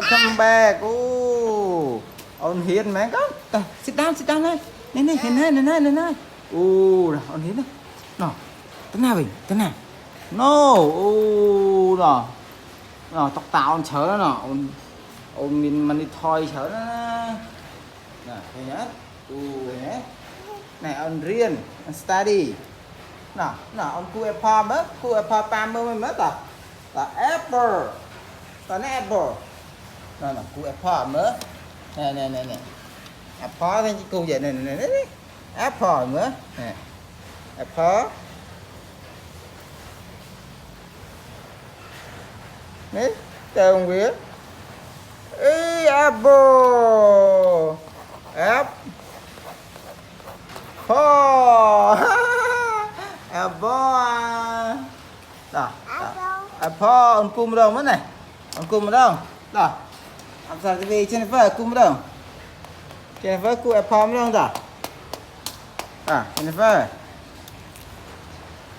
welcome back. Ooh, on hiền mẹ con. Sit down này. Này, hiện này. On hiền này. Nào, tên nào vậy? Tên nào? No, nào. Nào, tóc tao on chở nó. On mình đi thôi chở nó. Nè, thấy nhá. Nhé. Này, on riêng, on study. Nào, on cu palm mới mất à? Là apple. Còn apple. Nó là cu apple mới. Nè. Apple thì cu vậy này. Apple mới. Nè. Apple. Đấy, chờ không biết. Ê, apple. Apple. Apple. Đó. Apple, on cung đâu mất này. On cung đâu? Đó. Làm sao thì Jennifer cung đâu? Jennifer cu apple mất đâu đó? À, Jennifer.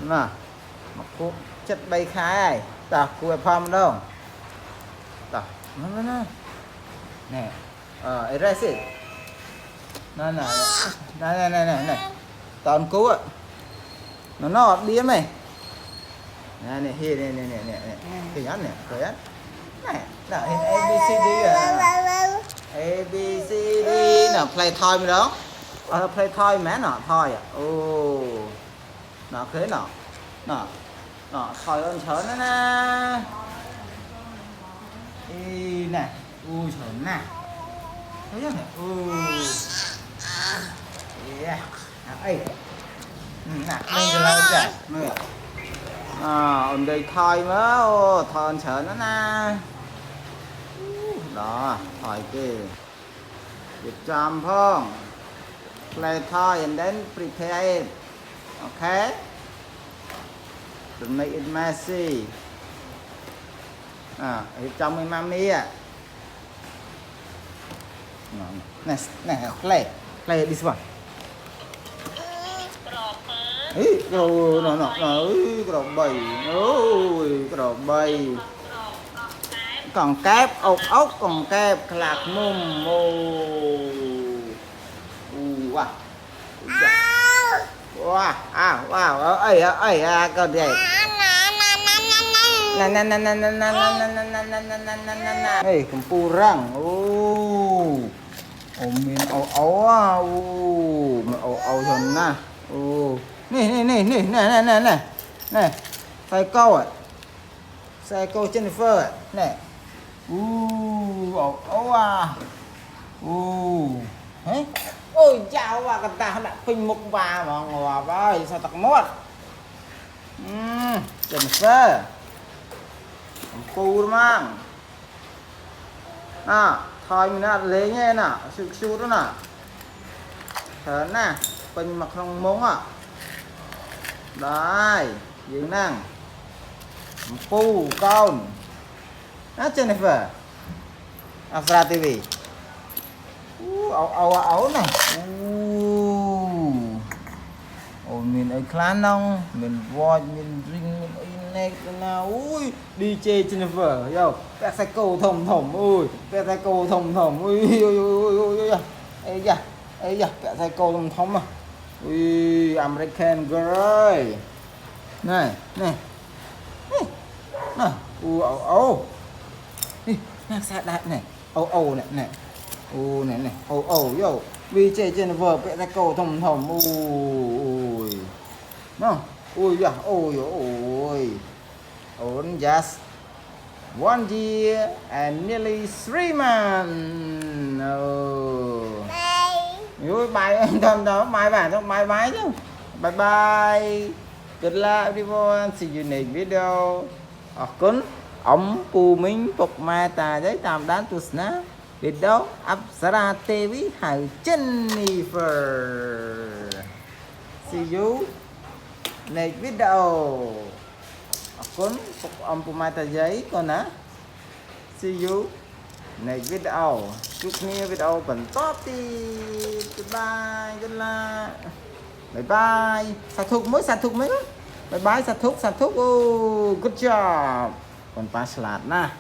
Nào. Một cu chất bay khai. Đó, cu apple mất đâu? Đó. Nó. Nè. Erase it. Này. Toàn cú ạ. Nó điếm này. Nè, hi nè. Cái nhắn nè, cái nhắn. Này, nào A B C D à. A B C D nào play toy mới đó. Play toy mẹ nọ thôi à. Nào thế nọ. Nọ thôi ơn chớn nó nè. Nè. Chớn nè. Thấy chưa nè. Yeah. Ê. Nè, lên cho lên kìa. Ổn định thôi mới thon sợ nó nè. Đó, thôi kì. Việc chăm phong. Play thôi and then prepare it. Okay. To make it messy. Trong cái mami à. Nè, play this one. Ý, nó, cái đồ bầy, cái đồ bầy. Còn kép, ốc, còn kép, lạc mum, wow, ơi, con gì? Ê, con pu răng, mình ấu rồi nè. Nè. Xe câu Jennifer ạ. Nè. Hế. Ôi chào bà con ta đã phình mục bà mà ngồi bà sao tặc mốt. Jennifer. Cô mang. Thôi mình đã lấy nghe nè, sự đó nè. Thở nè, phình mặc không mông ạ. Đấy, dưỡng năng. Phu con. Jennifer. Afra TV. Ấu này. Mình ở clan nông, mình voi, mình ring, mình này nào. DJ Jennifer, yo. Bẹt xe cầu thồng. Bẹt xe cầu thồng. Ây da, bẹt xe cầu thồng mà. American girl. Này. Nè, Nè, sát đại này. Nè. Nè. Yo. VJ Jennifer bẹt ra cầu thồng. Nó. Just 1 year and nearly 3 months. Bye đó, bye bye chứ. Bye. Good luck everyone. See you next video. Kun ông cu minh phục ma ta giấy tạm đán tu sna. Video Apsara TV Hải Jennifer. See you next video. Kun phục ông cu ma ta giấy con á. See you next video. Chúc nghe video phần top đi. Goodbye. Good luck. Bye. Sạt thục mới. Bye. Sạt thục. Good job. Còn pa salad na.